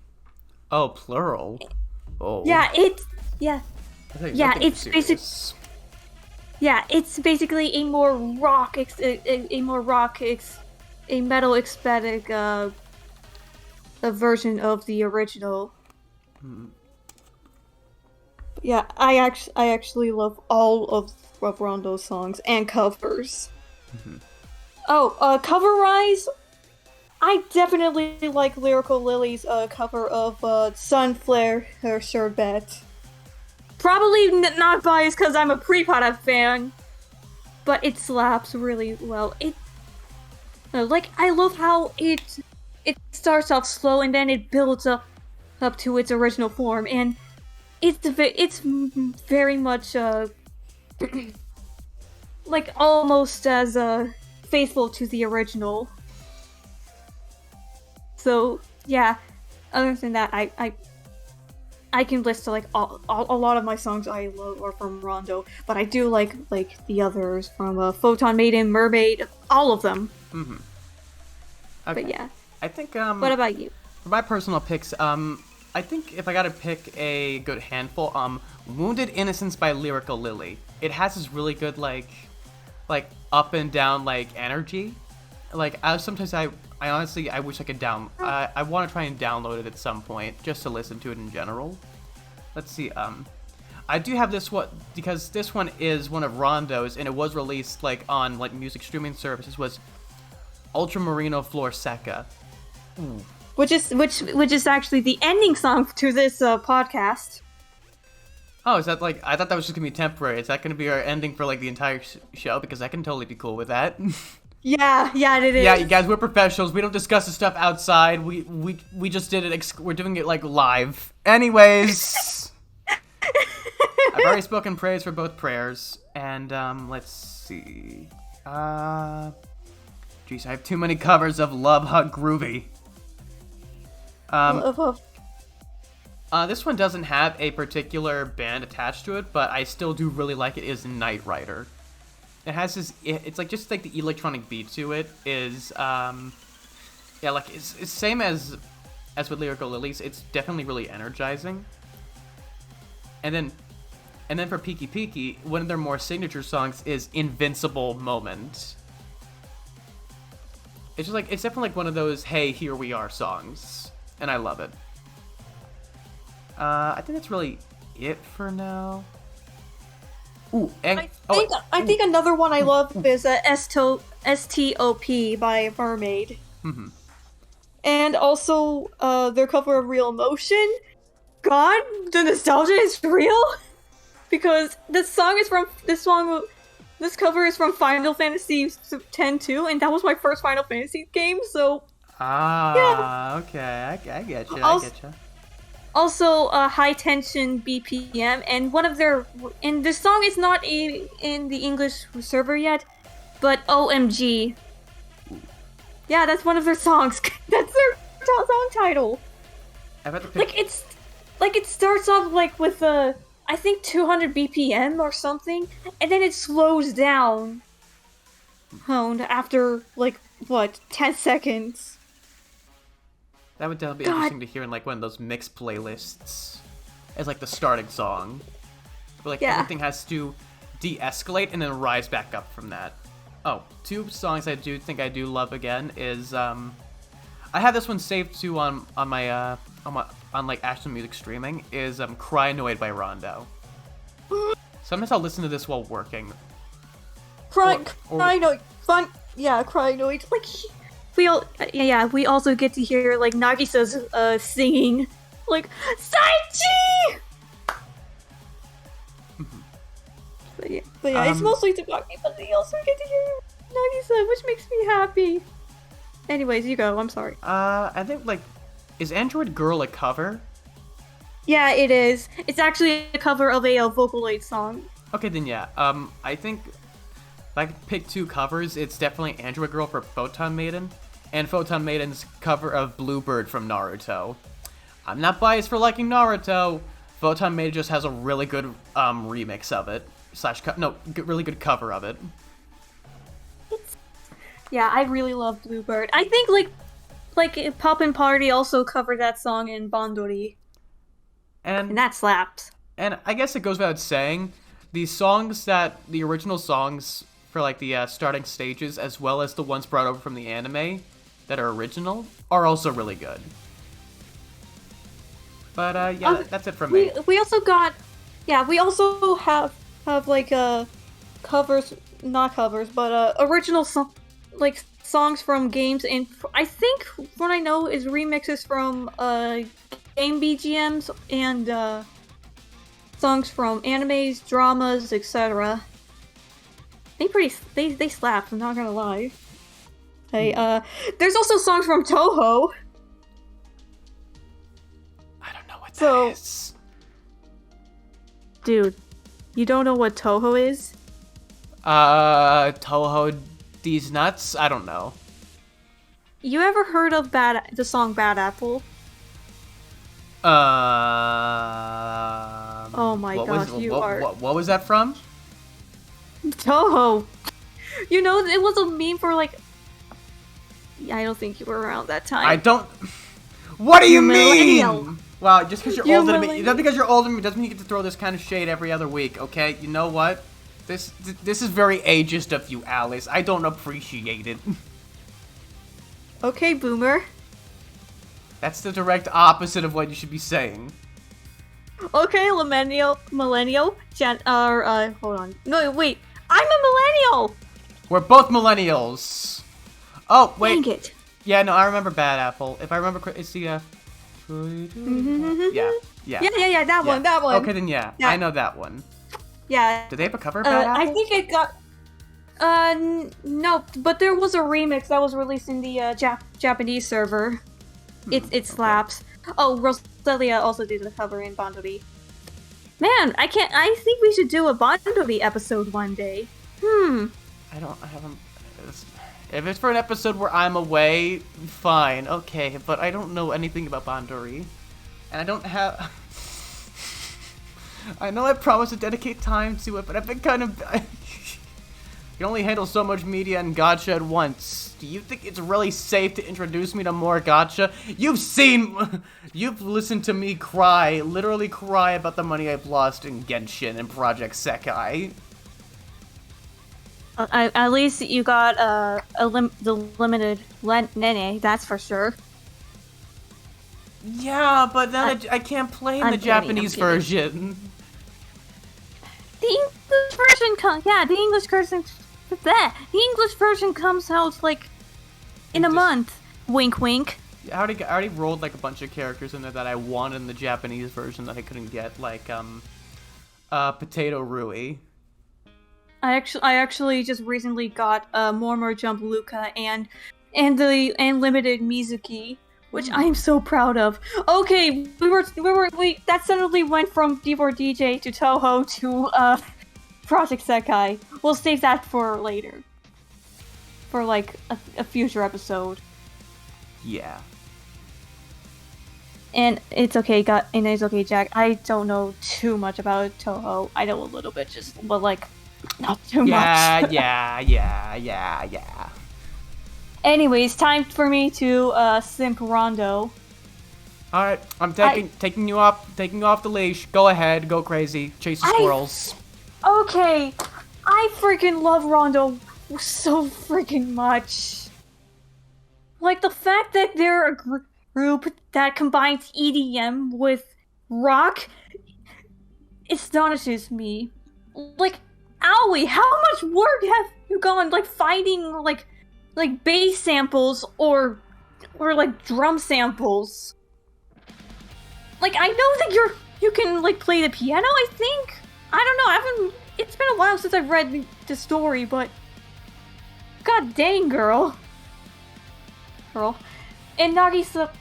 Oh, plural. Oh. Yeah, it's basically a more rock, a metal aesthetic a version of the original. Yeah, I actually love all of Rondo's songs and covers. Oh, cover-wise, I definitely like Lyrical Lily's cover of Sunflare Her Sherbet. Probably not biased because I'm a Pre-Pata fan, but it slaps really well. I love how it starts off slow and then it builds up to its original form, and it's very much like almost as faithful to the original. So yeah, other than that, I can list like a lot of my songs I love are from Rondo, but I do like the others from Photon Maiden, Mermaid, all of them. Okay. But yeah, I think what about you? For my personal picks, I think if I gotta pick a good handful, Wounded Innocence by Lyrical Lily. It has this really good like up and down like energy. Like sometimes I honestly wish I could I want to try and download it at some point just to listen to it in general. Let's see. I do have this one because this one is one of Rondo's, and it was released like on like music streaming services. Was Ultramarino Flor Seca. Ooh. Which is actually the ending song to this podcast. Oh, is that like? I thought that was just gonna be temporary. Is that gonna be our ending for like the entire show? Because I can totally be cool with that. Yeah, it is. Yeah, you guys, we're professionals. We don't discuss the stuff outside. We just did it. We're doing it like live. Anyways, I've already spoken praise for both prayers, and let's see. Jeez, I have too many covers of Love Hug Groovy. This one doesn't have a particular band attached to it, but I still do really like it. Is Knight Rider. It has this. It's like just like the electronic beat to it is. Yeah, like it's same as with Lyrical Lilies. It's definitely really energizing. And then for Peaky, one of their more signature songs is Invincible Moment. It's just like it's definitely like one of those "Hey, here we are" songs, and I love it. I think that's really it for now. Ooh, and I think another one I love is S.T.O.P. by Mermaid. Mm-hmm. And also their cover of Real Emotion. God, the nostalgia is real. Because this cover is from Final Fantasy X too, and that was my first Final Fantasy game, so yeah. Okay, I get you. I get you. Also, High Tension BPM, and and this song is not in the English server yet, but OMG. Yeah, that's one of their songs. That's their song title. I've had to pick... It starts off like with I think 200 BPM or something, and then it slows down. After like what 10 seconds. That would definitely be interesting to hear in like one of those mixed playlists as like the starting song. Where like everything has to de-escalate and then rise back up from that. Oh, two songs I do think I do love again is I have this one saved too on my like Ashton Music streaming is Cryanoid by Rondo. Sometimes I'll listen to this while working. Cryanoid, fun, yeah, Cryanoid. Like we also get to hear like Nagisa's singing like Saichi. But yeah, it's mostly Tsubaki, but we also get to hear Nagisa, which makes me happy. Anyways, you go. I'm sorry. I think like, is Android Girl a cover? Yeah, it is. It's actually a cover of a Vocaloid song. Okay, then yeah. I think if I could pick two covers, it's definitely Android Girl for Photon Maiden, and Photon Maiden's cover of Bluebird from Naruto. I'm not biased for liking Naruto. Photon Maiden just has a really good remix of it. Really good cover of it. Yeah, I really love Bluebird. I think like Poppin' Party also covered that song in Bandori. And that slaps. And I guess it goes without saying, the original songs for like the starting stages, as well as the ones brought over from the anime that are original, are also really good. But that's it from me. We also have like covers, not covers, but original songs from games, and I think what I know is remixes from game BGMs and songs from animes, dramas, etc. They slap, I'm not gonna lie. Hey, there's also songs from Toho. I don't know what that is. Dude, you don't know what Toho is? Toho These Nuts? I don't know. You ever heard of the song Bad Apple? Oh my gosh, what was that from? Toho. You know, it was a meme for like... I don't think you were around that time. I don't... What do you millennial. mean? Wow, just because you're older than me, not because you're older than me, doesn't mean you get to throw this kind of shade every other week, okay? You know what? This is very ageist of you, Alice. I don't appreciate it. Okay, boomer. That's the direct opposite of what you should be saying. Okay, millennial, hold on. No, wait. I'm a millennial! We're both millennials. Oh, wait. Dang it. Yeah, no, I remember Bad Apple. If I remember, it's the, Yeah. Yeah, that one. Okay, then yeah. I know that one. Yeah. Did they have a cover of Bad Apple? I think it got... no, but there was a remix that was released in the, Japanese server. It slaps. Okay. Oh, Rosalia also did a cover in Bandori. Man, I think we should do a Bandori episode one day. I haven't... If it's for an episode where I'm away, fine, okay, but I don't know anything about Bandori. And I don't have... I know I promised to dedicate time to it, but I've been kind of... I can only handle so much media and gacha at once. Do you think it's really safe to introduce me to more gacha? You've listened to me cry, literally cry about the money I've lost in Genshin and Project Sekai. At least you got the limited Nene, that's for sure. Yeah, but then I can't play in the Japanese version. The English version the English version comes out like in a month. Wink, wink. I already rolled like a bunch of characters in there that I wanted in the Japanese version that I couldn't get, like Potato Rui. I actually just recently got Mormor Jump Luca and limited Mizuki, which I'm so proud of. Okay, that suddenly went from D4 DJ to Toho to Project Sekai. We'll save that for later. For like a future episode. Yeah. And it's okay, Jack. I don't know too much about Toho. I know a little bit, but like not too much. Yeah. Anyways, time for me to simp Rondo. All right, I'm taking you off the leash. Go ahead, go crazy, chase the squirrels. Okay, I freaking love Rondo so freaking much. Like the fact that they're a group that combines EDM with rock astonishes me. Like, Owie, how much work have you gone like finding like bass samples or like drum samples? Like, I know that you can like play the piano, I think. I don't know, it's been a while since I've read the story, but god dang, girl. And Nagisa,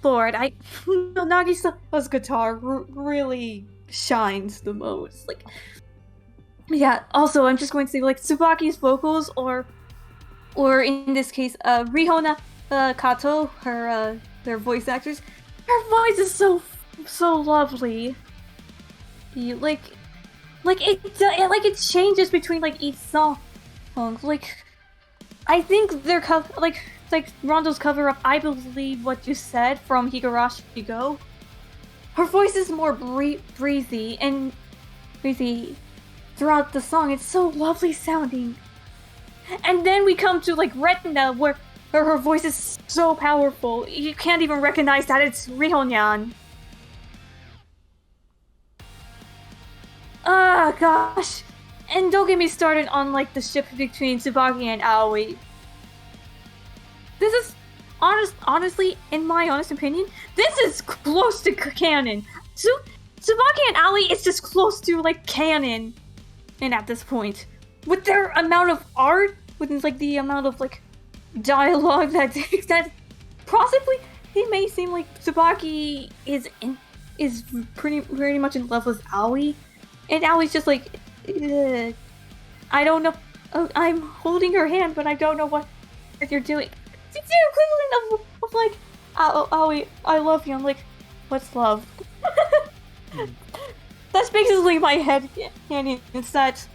Lord, Nagisa's guitar really shines the most. Like, yeah, also I'm just going to say like Tsubaki's vocals or in this case Rihona Kato, her their voice actors, her voice is so lovely. It changes between like each song. Like, I think their like Rondo's cover of I Believe What You Said from Higurashi Go. Her voice is more breezy throughout the song. It's so lovely sounding. And then we come to like Retina, where her voice is so powerful. You can't even recognize that it's Rihonyan. Ah, gosh. And don't get me started on like the ship between Tsubaki and Aoi. This is honestly, in my honest opinion, this is close to canon. Tsubaki and Aoi is just close to like canon. And at this point, with their amount of art, with like the amount of like dialogue that possibly it may seem like Tsubaki is pretty much in love with Aoi, and Aoi's just like, I don't know. I'm holding her hand, but I don't know what you're doing. It's the equivalent of like, Aoi, I love you. I'm like, what's love? That's basically my head canon. It's that,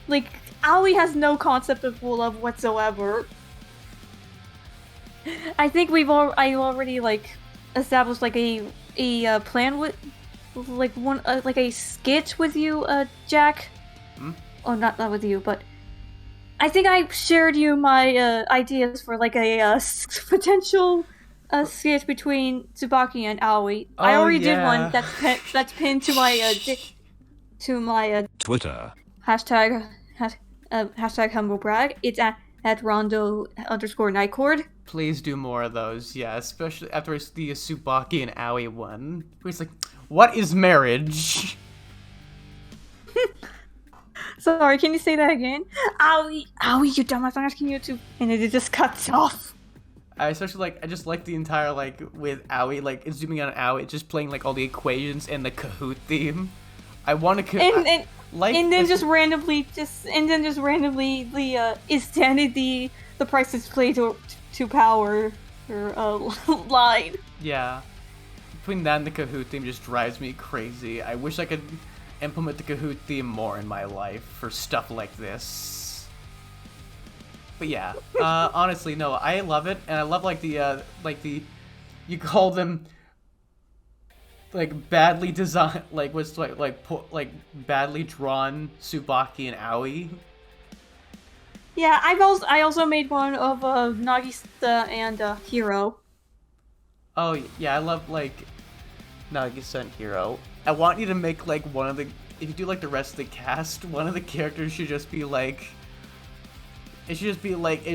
like, Aoi has no concept of love whatsoever. I think I already like established like a plan with like like a sketch with you, Jack. Oh, not with you, but I think I shared you my ideas for like a potential a sketch between Tsubaki and Aoi. Oh, I already did yeah. one that's pinned to my Twitter. hashtag humble brag. It's at Rondo_Nightcord. Please do more of those, yeah, especially after I see the Tsubaki and Aoi one. Where he's like, what is marriage? Sorry, can you say that again? Aoi, you dumbass! I'm asking you to, and it just cuts off. I just like the entire, like, with Aoi, like, it's zooming on Aoi, just playing, like, all the equations and the Kahoot theme. I want to and then just randomly the is standing the Price is Play to power or line. Yeah. Between that and the Kahoot theme just drives me crazy. I wish I could implement the Kahoot theme more in my life for stuff like this. But yeah, honestly, no, I love it, and I love like the you call them like badly designed, like what's like badly drawn Tsubaki and Aoi. Yeah, I also made one of Nagisa and Hiro. Oh yeah, I love like Nagisa and Hiro. I want you to make like one of the, if you do like the rest of the cast, one of the characters should just be like. It should be like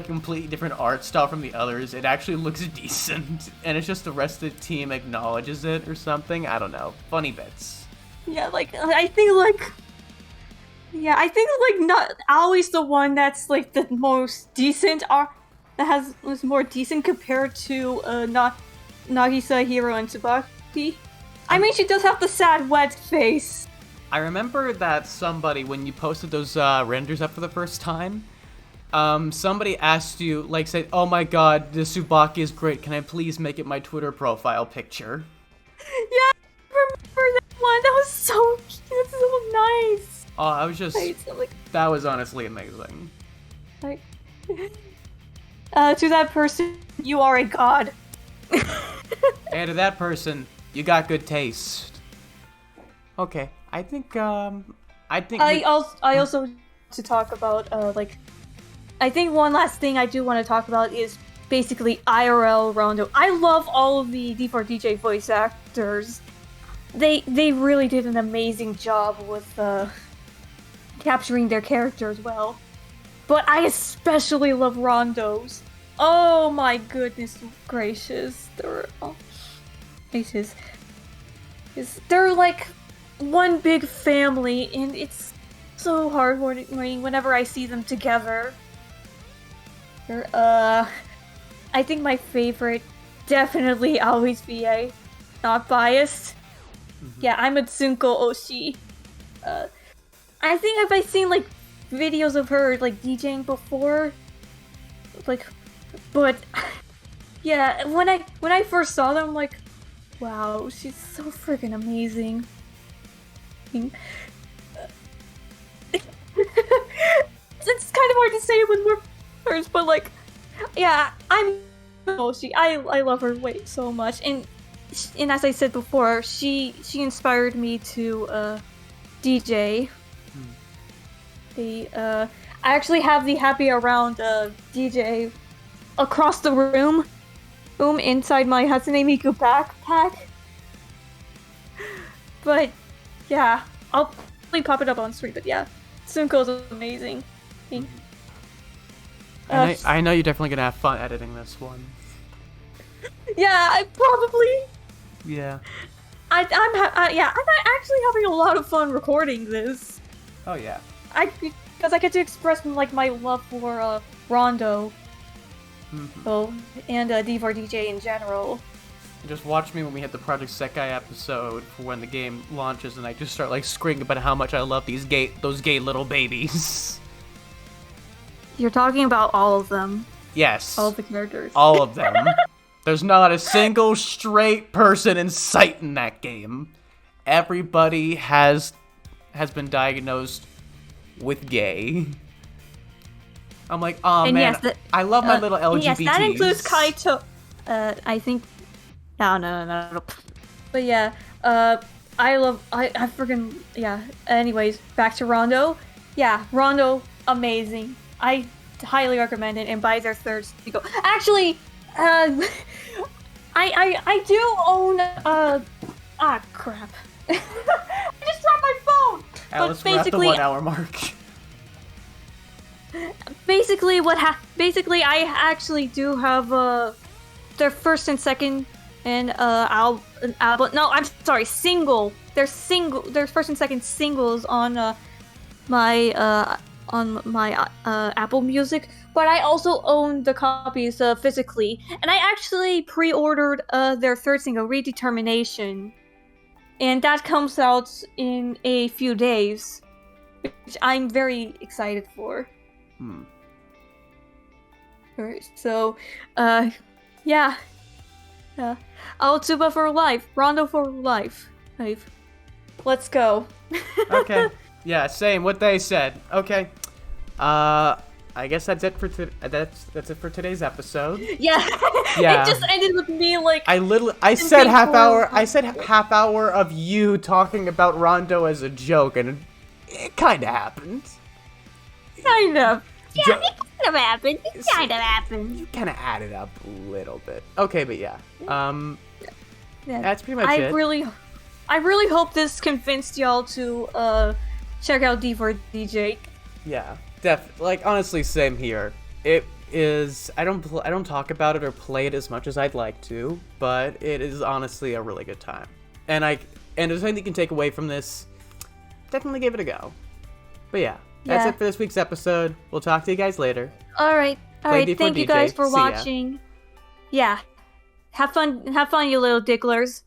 completely different art style from the others. It actually looks decent, and it's just the rest of the team acknowledges it or something. I don't know. Funny bits. Yeah, I think not always the one that's like the most decent art that was more decent compared to Nagisa, Hiro, and Tsubaki. I mean, she does have the sad wet face. I remember that somebody, when you posted those renders up for the first time, somebody asked you, like, said, "Oh my god, the Tsubaki is great. Can I please make it my Twitter profile picture?" Yeah, I remember that one. That was so cute. So nice. Oh, I was just... that was honestly amazing. Like, to that person, you are a god. And to that person, you got good taste. Okay, I think I also to talk about I think one last thing I do want to talk about is basically IRL Rondo. I love all of the D4DJ voice actors. They really did an amazing job with capturing their characters well. But I especially love Rondo's. Oh my goodness gracious. They're like one big family, and it's so heartwarming whenever I see them together. I think my favorite, definitely always VA. Not biased. Yeah, I'm a Tsunko Oshi. I think I've seen like videos of her like DJing before. But yeah, when I first saw them, I'm like, wow, she's so freaking amazing. It's kind of hard to say with words, but like, yeah, I love her way so much, and as I said before, she inspired me to DJ. I actually have the Happy Around DJ across the room inside my Hatsune Miku backpack. But yeah, I'll probably pop it up on stream. But yeah, Tsunko's amazing. I know you're definitely gonna have fun editing this one. Yeah, I probably. Yeah. I'm actually having a lot of fun recording this. Oh yeah. Because I get to express like my love for Rondo. And D4DJ in general. Just watch me when we hit the Project Sekai episode for when the game launches, and I just start like screaming about how much I love those gay little babies. You're talking about all of them. Yes. All of the characters. All of them. There's not a single straight person in sight in that game. Everybody has been diagnosed with gay. I'm like, oh and man, yes, I love my little LGBTs. Yes, that includes Kaito. I think. No. But yeah, I freaking yeah. Anyways, back to Rondo. Yeah, Rondo, amazing. I highly recommend it, and buy their third sequel. Actually, I do own crap. I just dropped my phone. Alice, But we're at the basically, 1 hour mark. basically, I actually do have their first and second and album. No, I'm sorry, single. Their first and second singles on my Apple Music. But I also own the copies physically, and I actually pre-ordered their third single, Redetermination, and that comes out in a few days, which I'm very excited for. Alright, so, yeah. Aotsuba for life. Rondo for life. Let's go. Okay. Yeah, same. What they said. Okay. I guess that's it for that's it for today's episode. Yeah. Yeah. It just ended with me like. I said half hour. I said half hour of you talking about Rondo as a joke, and it kind of happened. Kind of. Yeah, it kind of happened. It kind of happened. You kind of added up a little bit. Okay, but yeah. Yeah. That's pretty much it. I really hope this convinced y'all to check out D4 DJ. Yeah, like honestly, same here. It is. I don't talk about it or play it as much as I'd like to, but it is honestly a really good time. And if there's anything you can take away from this, definitely give it a go. But yeah, that's it for this week's episode. We'll talk to you guys later. All right. Thank you guys for See ya. watching. Yeah. Have fun, you little dicklers.